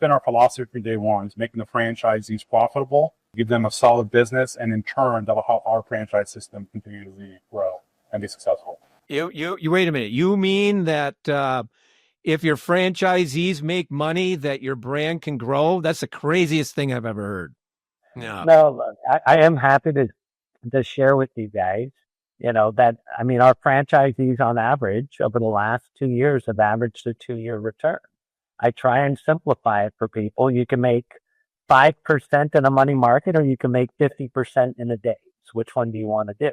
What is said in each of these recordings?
been our philosophy from day one, is making the franchisees profitable, give them a solid business, and in turn, that'll help our franchise system continue to grow and be successful. You wait a minute. You mean that if your franchisees make money, that your brand can grow? That's the craziest thing I've ever heard. No, look, I am happy to share with you guys, that, our franchisees on average over the last 2 years have averaged a 2-year return. I try and simplify it for people. You can make 5% in a money market, or you can make 50% in a day. So which one do you want to do?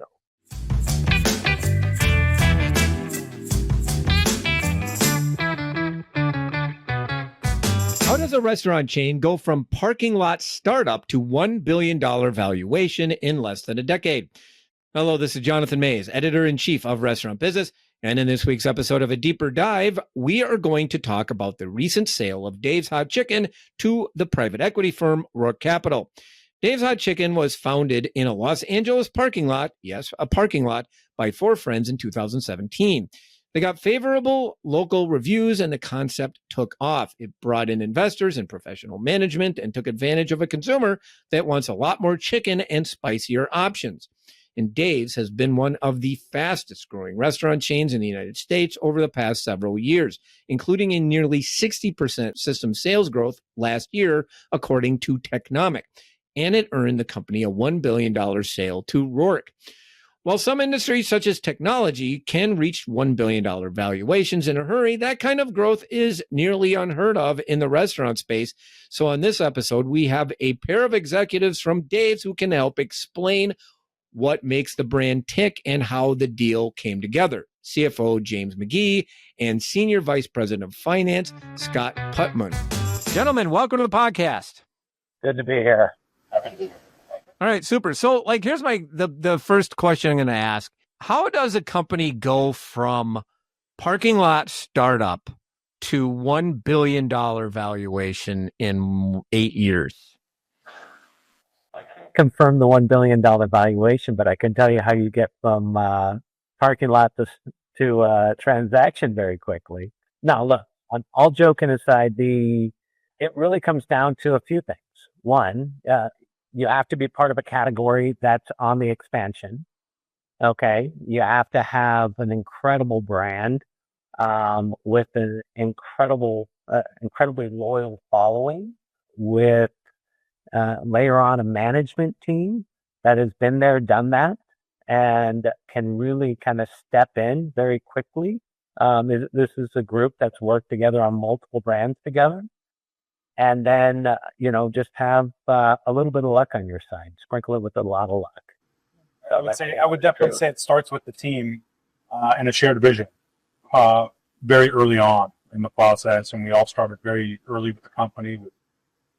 How does a restaurant chain go from parking lot startup to $1 billion valuation in less than a decade? Hello, this is Jonathan Mays, editor-in-chief of Restaurant Business. And in this week's episode of A Deeper Dive, we are going to talk about the recent sale of Dave's Hot Chicken to the private equity firm Roark Capital. Dave's Hot Chicken was founded in a Los Angeles parking lot, yes, a parking lot, by 4 friends in 2017. They got favorable local reviews and the concept took off. It brought in investors and professional management and took advantage of a consumer that wants a lot more chicken and spicier options. And Dave's has been one of the fastest growing restaurant chains in the United States over the past several years, including a nearly 60% system sales growth last year, according to Technomic. And it earned the company a $1 billion sale to Roark. While some industries, such as technology, can reach $1 billion valuations in a hurry, that kind of growth is nearly unheard of in the restaurant space. So on this episode, we have a pair of executives from Dave's who can help explain what makes the brand tick and how the deal came together. CFO James McGehee and Senior Vice President of Finance, Scott Putman. Gentlemen, welcome to the podcast. Good to be here. All right, super. So, here's the first question I'm going to ask. How does a company go from parking lot startup to $1 billion valuation in 8 years? I can't confirm the $1 billion valuation, but I can tell you how you get from parking lot to transaction very quickly. Now, look, on all joking aside, it really comes down to a few things. One, you have to be part of a category that's on the expansion. Okay. You have to have an incredible brand, with an incredibly loyal following, with, layer on a management team that has been there, done that, and can really kind of step in very quickly. This is a group that's worked together on multiple brands together. And then, just have a little bit of luck on your side. Sprinkle it with a lot of luck. I would definitely say it starts with the team and a shared vision very early on in the process. And we all started very early with the company.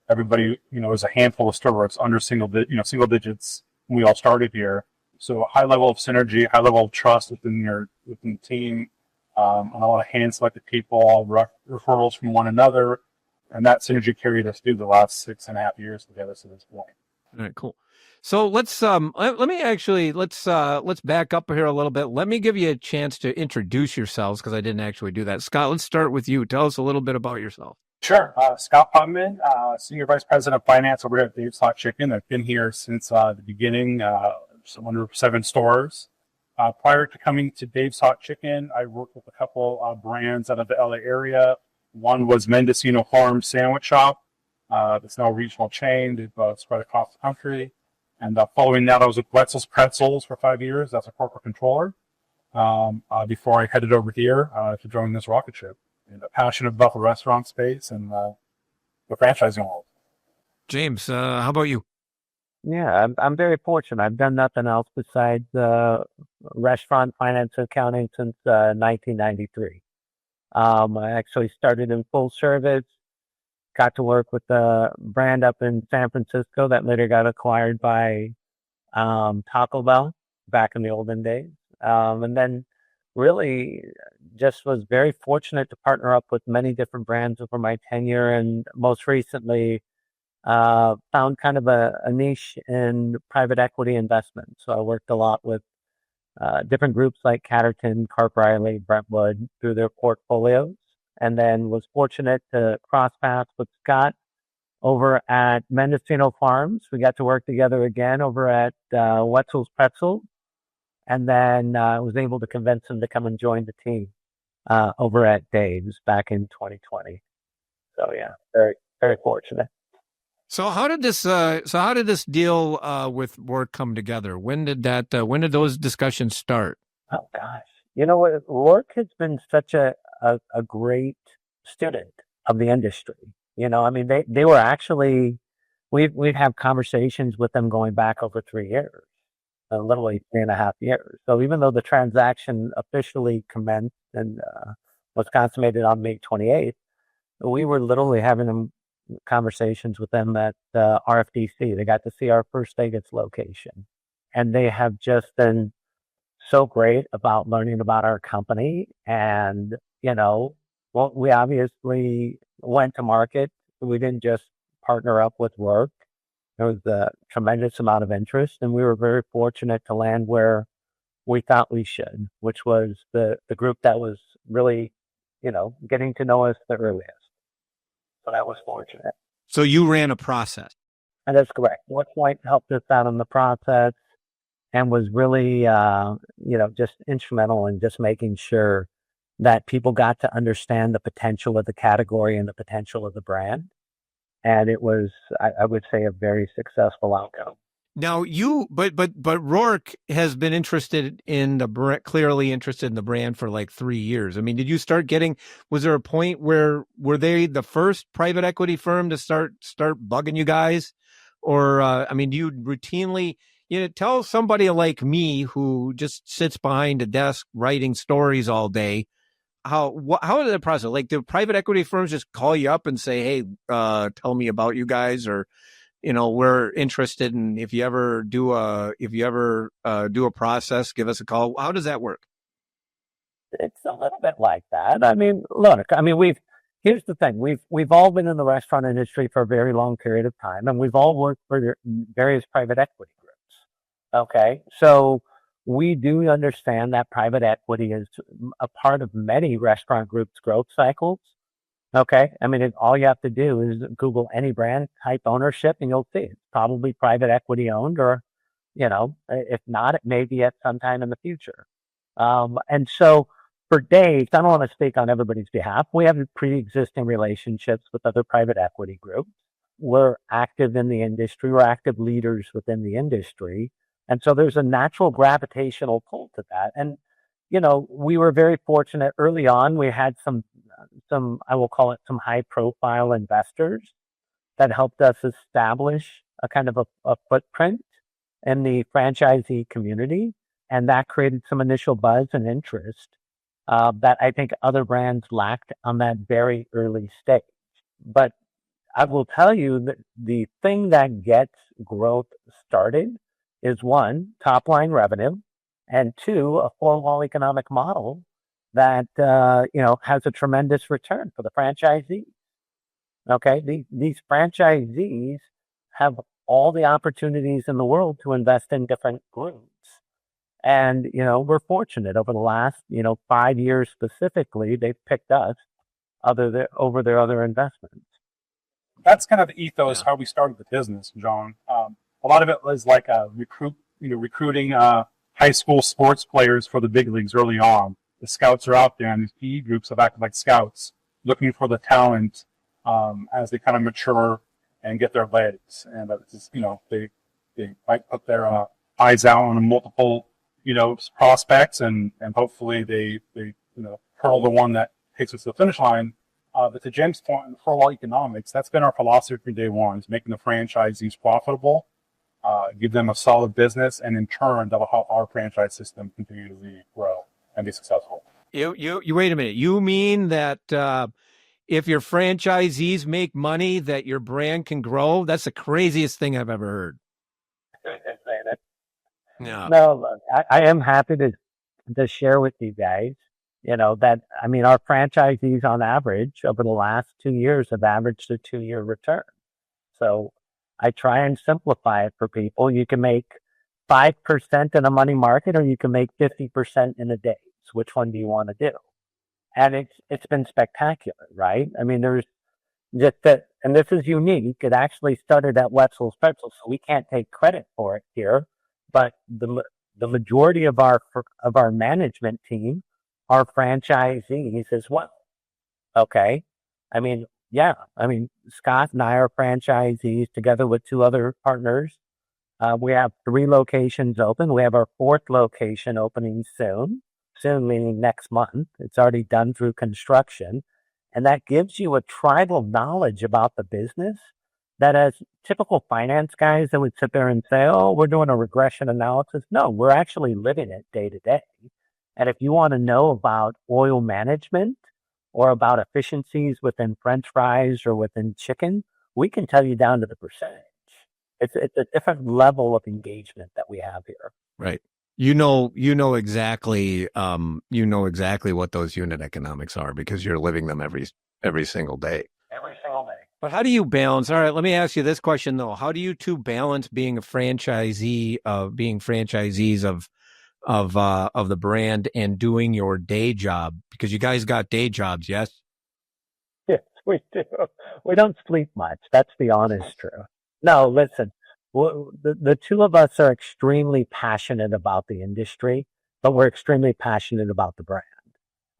Everybody, was a handful of stores under single digits when we all started here. So a high level of synergy, high level of trust within the team, and a lot of hand-selected people, referrals from one another. And that synergy carried us through the last 6.5 years to get us to this point. All right, cool. So let's back up here a little bit. Let me give you a chance to introduce yourselves because I didn't actually do that. Scott, let's start with you. Tell us a little bit about yourself. Sure. Scott Putman, Senior Vice President of Finance over here at Dave's Hot Chicken. I've been here since the beginning, under 7 stores. Prior to coming to Dave's Hot Chicken, I worked with a couple brands out of the LA area. One was Mendocino Farm Sandwich Shop. It's now a regional chain. They've spread across the country. And following that, I was with Wetzel's Pretzels for 5 years as a corporate controller before I headed over here to join this rocket ship. And passionate about the restaurant space and the franchising world. James, how about you? Yeah, I'm very fortunate. I've done nothing else besides restaurant finance and accounting since 1993. I actually started in full service, got to work with the brand up in San Francisco that later got acquired by Taco Bell back in the olden days. And then really just was very fortunate to partner up with many different brands over my tenure, and most recently found kind of a niche in private equity investment. So I worked a lot with different groups like Catterton, Carp Riley, Brentwood through their portfolios. and then was fortunate to cross paths with Scott over at Mendocino Farms. We got to work together again over at Wetzel's Pretzel, and then was able to convince him to come and join the team over at Dave's back in 2020. So yeah, very, very fortunate. So how did this deal with Roark come together? When did those discussions start? Oh gosh, you know what? Roark has been such a great student of the industry. You know, I mean, they were actually, we've had conversations with them going back over 3 years, literally 3.5 years. So even though the transaction officially commenced and was consummated on May 28th, we were literally having conversations with them at RFDC. They got to see our first Vegas location, and they have just been so great about learning about our company. And, you know, well, we obviously went to market. We didn't just partner up with Roark. There was a tremendous amount of interest, and we were very fortunate to land where we thought we should, which was the group that was really, you know, getting to know us the earliest. So that was fortunate. So you ran a process. And that's correct. Point helped us out in the process and was really, you know, just instrumental in just making sure that people got to understand the potential of the category and the potential of the brand. And it was, I would say, a very successful outcome. Now but Roark has been interested in clearly interested in the brand for like 3 years. I mean, did you start was there a point were they the first private equity firm to start bugging you guys? Or, I mean, do you routinely, you know, tell somebody like me who just sits behind a desk writing stories all day, how is the process? Like, do private equity firms just call you up and say, hey, tell me about you guys, or, you know, we're interested in, if you ever do a process, give us a call. How does that work? It's a little bit like that. I mean, look, I mean, here's the thing. We've all been in the restaurant industry for a very long period of time, and we've all worked for various private equity groups. Okay. So we do understand that private equity is a part of many restaurant groups' growth cycles. Okay. I mean, all you have to do is Google any brand type ownership and you'll see it's probably private equity owned, or, you know, if not, it may be at some time in the future. And so for Dave's, I don't want to speak on everybody's behalf. We have pre-existing relationships with other private equity groups. We're active in the industry. We're active leaders within the industry. And so there's a natural gravitational pull to that. And, you know, we were very fortunate early on. We had some, I will call it some high profile investors that helped us establish a kind of a footprint in the franchisee community. And that created some initial buzz and interest that I think other brands lacked on that very early stage. But I will tell you that the thing that gets growth started is, one, top line revenue, and two, a four-wall economic model that you know, has a tremendous return for the franchisees. Okay, these franchisees have all the opportunities in the world to invest in different groups. And, you know, we're fortunate over the last, you know, 5 years specifically, they've picked us over their other investments. That's kind of the ethos, how we started the business, John. A lot of it was like recruiting high school sports players for the big leagues early on. The scouts are out there, and these PE groups have acted like scouts, looking for the talent as they kind of mature and get their legs. And it's, you know, they might put their eyes out on multiple, you know, prospects, and hopefully they you know, hurl the one that takes us to the finish line. But to Jim's point, for all economics, that's been our philosophy from day one, is making the franchisees profitable, give them a solid business, and in turn, that will help our franchise system continue to grow and be successful. You wait a minute. You mean that if your franchisees make money, that your brand can grow? That's the craziest thing I've ever heard. Yeah. No, look, I am happy to share with you guys, you know, that, I mean, our franchisees on average over the last 2 years have averaged a 2-year return. So I try and simplify it for people. You can make 5% in a money market, or you can make 50% in a day. So which one do you want to do? and it's been spectacular, right? I mean, there's just that, and this is unique. It actually started at Wetzel's Pretzels, so we can't take credit for it here. But the majority of our management team are franchisees as well. Okay, I mean, yeah, I mean Scott and I are franchisees together with two other partners. We have 3 locations open. We have our 4th location opening soon. Soon meaning next month. It's already done through construction. And that gives you a tribal knowledge about the business that as typical finance guys that would sit there and say, oh, we're doing a regression analysis. No, we're actually living it day to day. And if you want to know about oil management or about efficiencies within French fries or within chicken, we can tell you down to the percentage. It's a different level of engagement that we have here. Right. You know exactly what those unit economics are because you're living them every single day. Every single day. But how do you balance? All right, let me ask you this question though. How do you two balance being franchisees of the brand and doing your day job? Because you guys got day jobs, yes? Yes, we do. We don't sleep much. That's the honest truth. No, listen, the two of us are extremely passionate about the industry, but we're extremely passionate about the brand.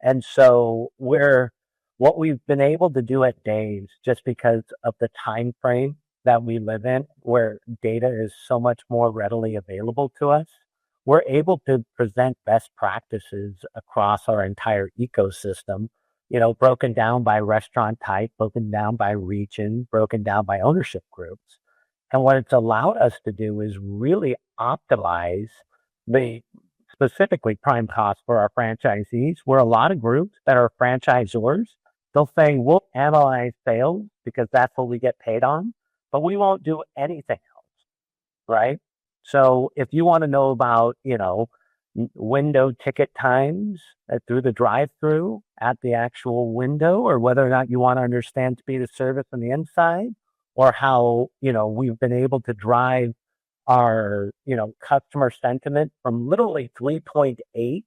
And so what we've been able to do at Dave's, just because of the time frame that we live in, where data is so much more readily available to us, we're able to present best practices across our entire ecosystem, broken down by restaurant type, broken down by region, broken down by ownership groups. And what it's allowed us to do is really optimize the specifically prime cost for our franchisees, where a lot of groups that are franchisors, they'll say, we'll analyze sales because that's what we get paid on, but we won't do anything else, right? So if you want to know about, window ticket times through the drive-through at the actual window, or whether or not you want to understand speed of service on the inside, or how, we've been able to drive our, customer sentiment from literally 3.8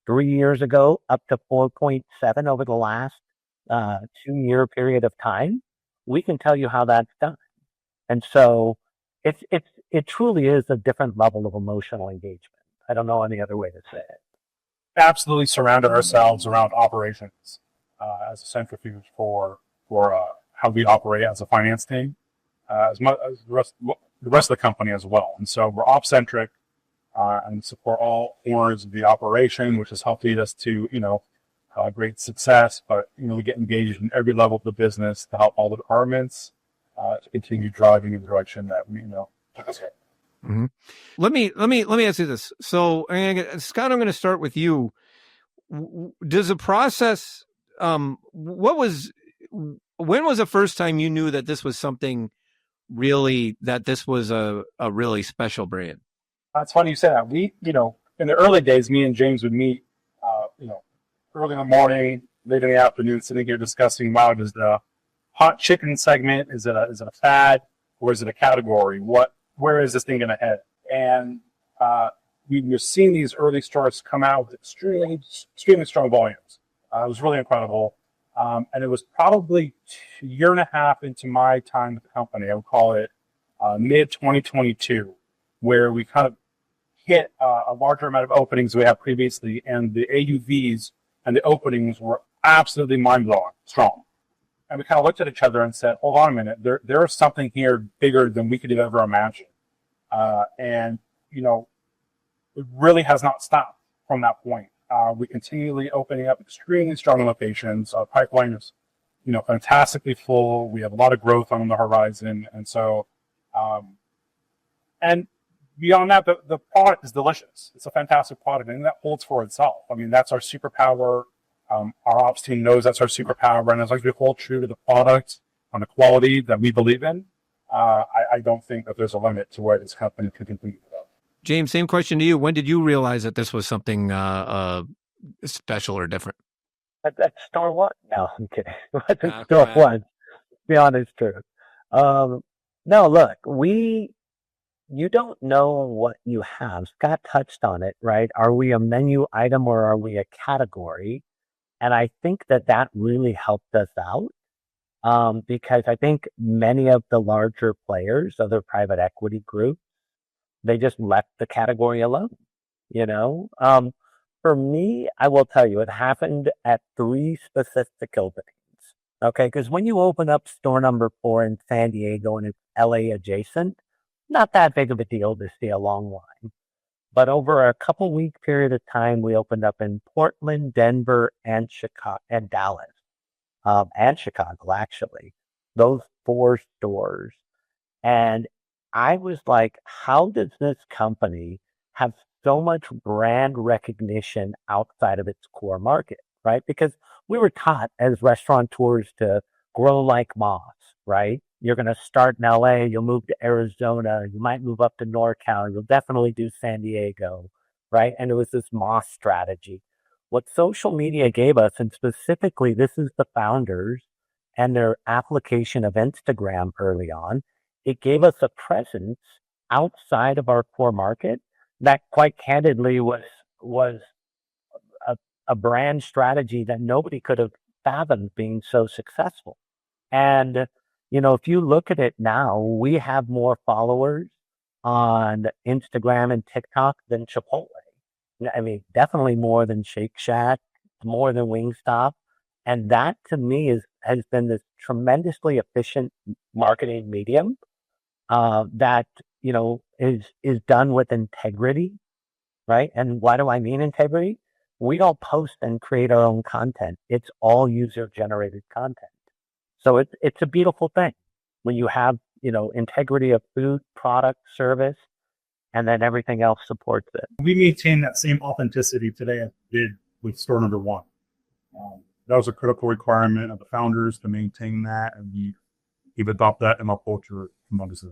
3 years ago up to 4.7 over the last 2-year period of time, we can tell you how that's done. And so it truly is a different level of emotional engagement. I don't know any other way to say it. Absolutely surrounded ourselves around operations as a centrifuge for how we operate as a finance team, as much as the rest of the company as well. And so we're op-centric and support all corners of the operation, which has helped lead us to, great success. But, we get engaged in every level of the business to help all the departments to continue driving in the direction that we, took us. Mm-hmm. Let me ask you this. So, Scott, I'm going to start with you. Does the process? When was the first time you knew that this was something that this was a really special brand? It's funny you say that. We, in the early days, me and James would meet, early in the morning, late in the afternoon, sitting here discussing, wow, does the hot chicken segment, is it a fad or is it a category? Where is this thing going to head? And we were seeing these early stores come out with extremely strong volumes. It was really incredible. And it was probably a year and a half into my time with the company. I would call it mid 2022, where we kind of hit a larger amount of openings we had previously, and the AUVs and the openings were absolutely mind-blowing, strong. And we kind of looked at each other and said, hold on a minute, there is something here bigger than we could have ever imagined. And, it really has not stopped from that point. We continually opening up extremely strong locations. Our pipeline is, fantastically full. We have a lot of growth on the horizon. And so, and beyond that, the product is delicious. It's a fantastic product, and that holds for itself. I mean, that's our superpower. Our ops team knows that's our superpower, and as long as we hold true to the product on the quality that we believe in, I don't think that there's a limit to where this company can compete. James, same question to you. When did you realize that this was something special or different? At store one? No, I'm kidding. At store one. Be honest, truth. No, look, you don't know what you have. Scott touched on it, right? Are we a menu item or are we a category? And I think that really helped us out because I think many of the larger players, other private equity groups, they just left the category alone, you know? For me, I will tell you, it happened at three specific openings. Okay, because when you open up store number 4 in San Diego and it's LA adjacent, not that big of a deal to see a long line. But over a couple week period of time, we opened up in Portland, Denver, and Chicago, and Dallas, and Chicago, actually. Those 4 stores. And I was like, how does this company have so much brand recognition outside of its core market, right? Because we were taught as restaurateurs to grow like moss, right? You're going to start in LA, you'll move to Arizona, you might move up to NorCal, you'll definitely do San Diego, right? And it was this moss strategy. What social media gave us, and specifically this is the founders and their application of Instagram early on, it gave us a presence outside of our core market that quite candidly was a brand strategy that nobody could have fathomed being so successful. And, if you look at it now, we have more followers on Instagram and TikTok than Chipotle. I mean, definitely more than Shake Shack, more than Wingstop. And that to me has been this tremendously efficient marketing medium that is done with integrity, right? And why do I mean integrity? We don't post and create our own content. It's all user generated content. So it's a beautiful thing when you have integrity of food, product, service, and then everything else supports it. We maintain that same authenticity today as we did with store number 1. That was a critical requirement of the founders to maintain that, and we've adopted that in our culture tremendously.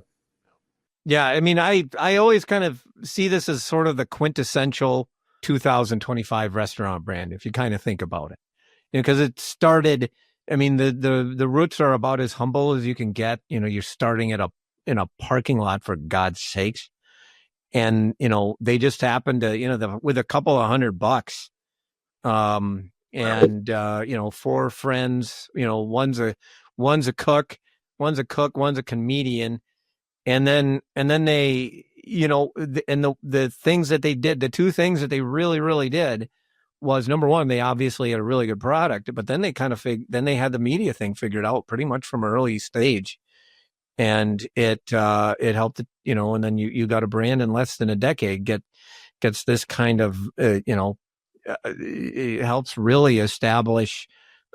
Yeah, I mean, I always kind of see this as sort of the quintessential 2025 restaurant brand, if you kind of think about it, because it started. I mean, the roots are about as humble as you can get. You're starting in a parking lot, for God's sakes, and they just happened to with a couple of $100, and 4 friends. One's a cook, one's a comedian. And then they, the things that they did, the 2 things that they really, really did was, number one, they obviously had a really good product, but then they then they had the media thing figured out pretty much from early stage. And it helped, and then you got a brand in less than a decade gets this kind of, it helps really establish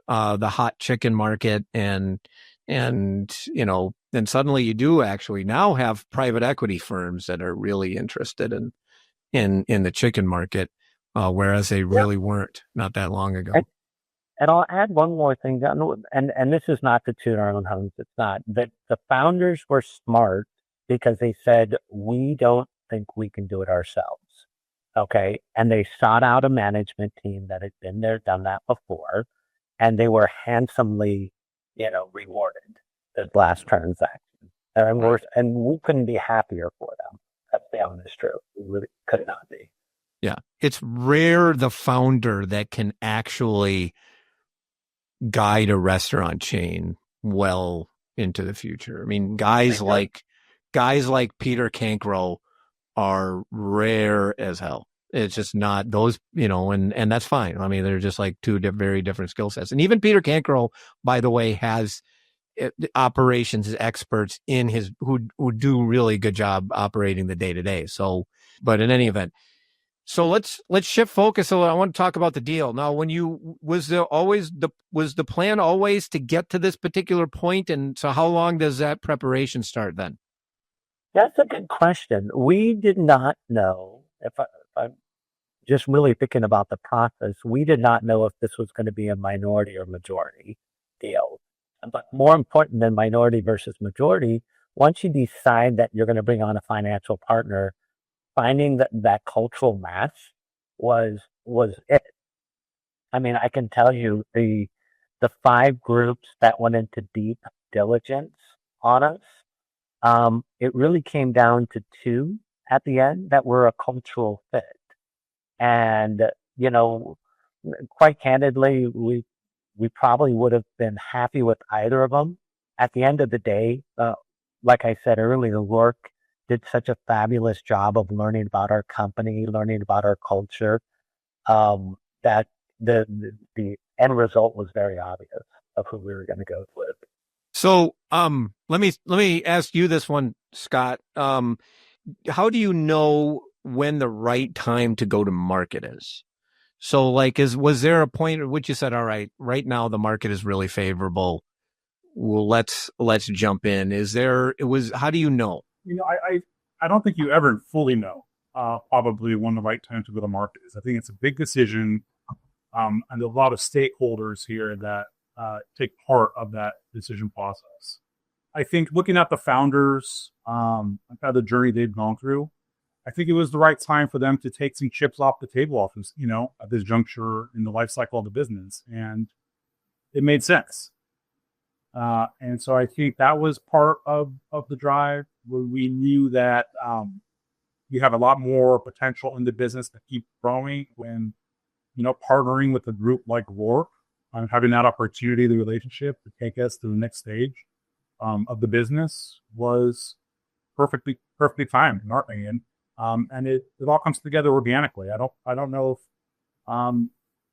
the hot chicken market, and then suddenly you do actually now have private equity firms that are really interested in the chicken market, whereas they really weren't not that long ago. And I'll add one more thing, and this is not to toot our own horns. It's not that the founders were smart because they said, we don't think we can do it ourselves. Okay. And they sought out a management team that had been there, done that before, and they were handsomely, rewarded the last transaction. And we couldn't be happier for them. That's the honest truth. We really could not be. Yeah. It's rare the founder that can actually guide a restaurant chain well into the future. I mean, guys like Peter Cankro are rare as hell. It's just not those, and that's fine. I mean, they're just like 2 very different skill sets. And even Peter Cankro, by the way, has operations experts in his who do really good job operating the day to day. So, but in any event, so let's shift focus a little. I want to talk about the deal now. When was the plan always to get to this particular point, and so how long does that preparation start then? That's a good question. We did not know, if I'm just really thinking about the process, we did not know if this was going to be a minority or majority deal. But more important than minority versus majority, once you decide that you're going to bring on a financial partner, finding that cultural match was it. I mean, I can tell you the 5 groups that went into deep diligence on us, it really came down to 2 at the end that were a cultural fit. And, quite candidly, we probably would have been happy with either of them. At the end of the day, like I said earlier, Roark did such a fabulous job of learning about our company, learning about our culture, that the end result was very obvious of who we were going to go with. So, let me ask you this one, Scott. How do you know when the right time to go to market is? So, like, was there a point at which you said, "All right, right now the market is really favorable. Well, let's jump in." How do you know? I don't think you ever fully know probably when the right time to go to market is. I think it's a big decision, and there's a lot of stakeholders here that take part of that decision process. I think looking at the founders, and kind of the journey they've gone through, I think it was the right time for them to take some chips off the table off this, at this juncture in the life cycle of the business, and it made sense. And so I think that was part of the drive, where we knew that you have a lot more potential in the business to keep growing when, partnering with a group like Roark and having that opportunity, the relationship to take us to the next stage of the business was perfectly timed, in our opinion. And it all comes together organically. I don't know if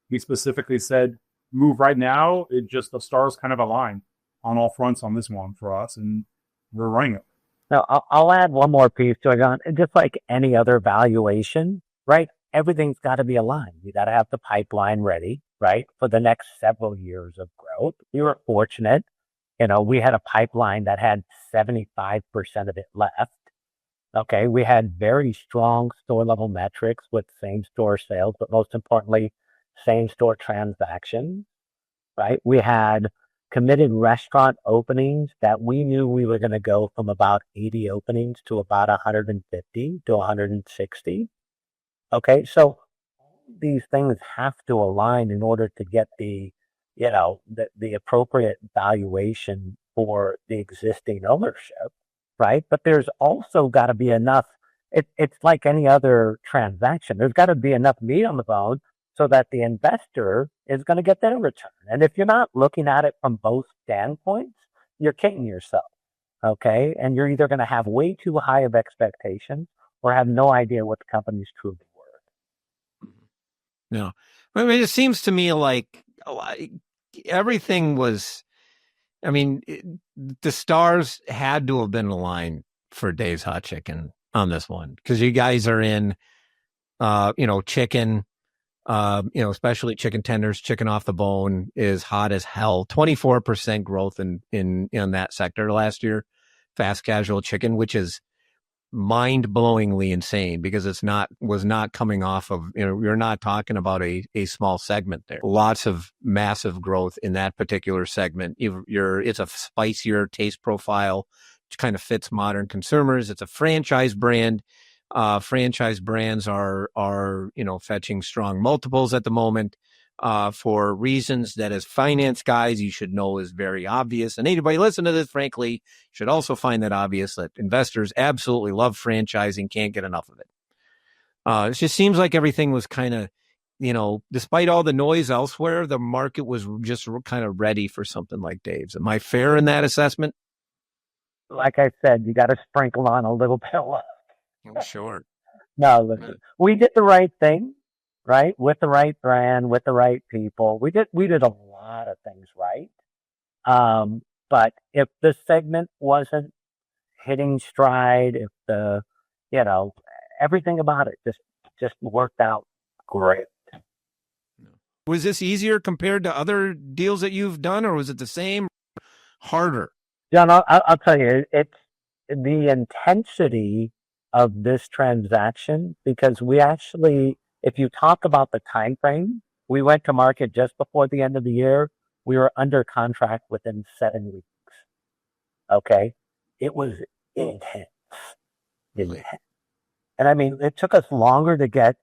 we specifically said move right now. It just, the stars kind of aligned on all fronts on this one for us, and we're running it. Now, I'll add one more piece to it, John. Just like any other valuation, right? Everything's got to be aligned. You got to have the pipeline ready, right, for the next several years of growth. We were fortunate. We had a pipeline that had 75% of it left. Okay, we had very strong store level metrics with same store sales, but most importantly, same store transactions, right? We had committed restaurant openings that we knew we were going to go from about 80 openings to about 150 to 160. Okay, so these things have to align in order to get the appropriate valuation for the existing ownership, right? But there's also got to be enough. It's like any other transaction. There's got to be enough meat on the bone so that the investor is going to get their return. And if you're not looking at it from both standpoints, you're kidding yourself, okay? And you're either going to have way too high of expectations or have no idea what the company's truly worth. No, I mean, it seems to me like everything was. I mean, the stars had to have been aligned for Dave's Hot Chicken on this one, because you guys are in, chicken. Especially chicken tenders, chicken off the bone is hot as hell. 24% growth in that sector last year. Fast casual chicken, which is mind-blowingly insane, because was not coming off of, you're not talking about a small segment there. Lots of massive growth in that particular segment. It's a spicier taste profile, which kind of fits modern consumers. It's a franchise brand. Franchise brands are fetching strong multiples at the moment, for reasons that, as finance guys, you should know is very obvious. And anybody listen to this, frankly, should also find that obvious, that investors absolutely love franchising, can't get enough of it. It just seems like everything was kind of, despite all the noise elsewhere, the market was just kind of ready for something like Dave's. Am I fair in that assessment? Like I said, you got to sprinkle on a little bit of luck. Oh, sure. No, listen, we did the right thing, right? With the right brand, with the right people. We did a lot of things right. But if the segment wasn't hitting stride, if everything about it just worked out great. Was this easier compared to other deals that you've done, or was it the same, harder? John, I'll tell you, it's the intensity of this transaction, because we actually, if you talk about the time frame, we went to market just before the end of the year. We were under contract within 7 weeks. Okay, it was intense. And I mean, it took us longer to get,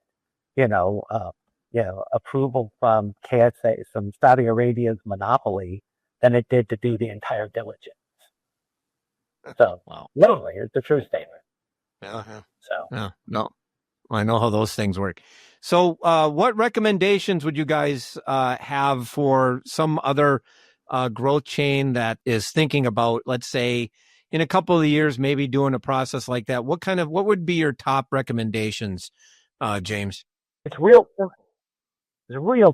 approval from KSA, from Saudi Arabia's monopoly, than it did to do the entire diligence. So, wow. Literally, it's a true statement. Yeah. So, no, I know how those things work. So what recommendations would you guys have for some other growth chain that is thinking about, let's say, in a couple of years, maybe doing a process like that? What would be your top recommendations, James? It's real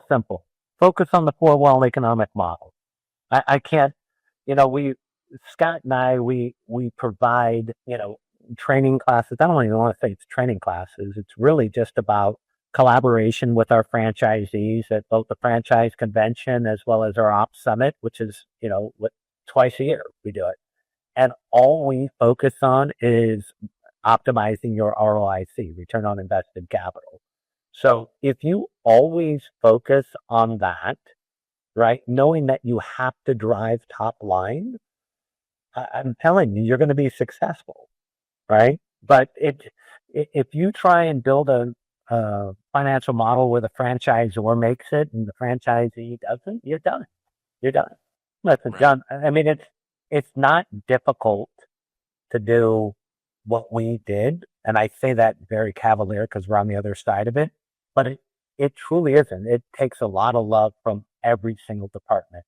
simple. Focus on the four-wall economic model. I can't, Scott and I, we provide, training classes. I don't even want to say it's training classes. It's really just about collaboration with our franchisees at both the franchise convention as well as our ops summit, which is, twice a year we do it. And all we focus on is optimizing your ROIC, return on invested capital. So if you always focus on that, right, knowing that you have to drive top line, I'm telling you, you're going to be successful, right? But if you try and build a financial model where the franchisor makes it and the franchisee doesn't, you're done. You're done. Listen, Right. John, I mean, it's not difficult to do what we did. And I say that very cavalier because we're on the other side of it, but it truly isn't. It takes a lot of love from every single department,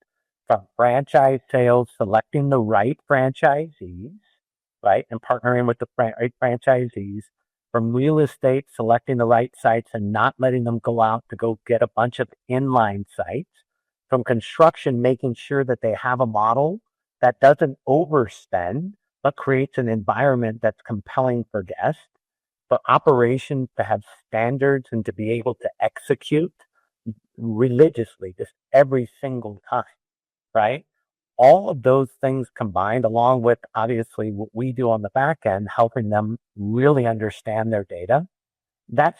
from franchise sales, selecting the right franchisees, right, and partnering with the right franchisees, from real estate, selecting the right sites and not letting them go out to go get a bunch of inline sites, from construction, making sure that they have a model that doesn't overspend, but creates an environment that's compelling for guests, for operations to have standards and to be able to execute religiously just every single time, right? All of those things combined, along with obviously what we do on the back end, helping them really understand their data, that's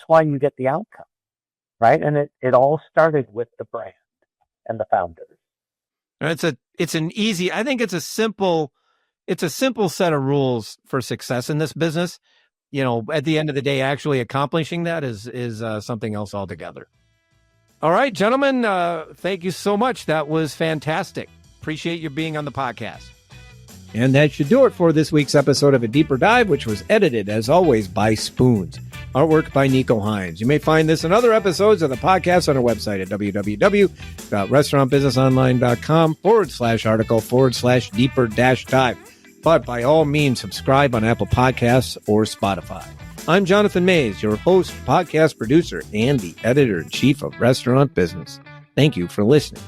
why you get the outcome, right? And it all started with the brand and the founders. It's an easy, I think it's a simple set of rules for success in this business. At the end of the day, actually accomplishing that is something else altogether. All right, gentlemen, thank you so much. That was fantastic. Appreciate you being on the podcast. And that should do it for this week's episode of A Deeper Dive, which was edited, as always, by Spoons. Artwork by Nico Hines. You may find this and other episodes of the podcast on our website at www.restaurantbusinessonline.com/article/deeper-dive. But by all means, subscribe on Apple Podcasts or Spotify. I'm Jonathan Mays, your host, podcast producer, and the editor-in-chief of Restaurant Business. Thank you for listening.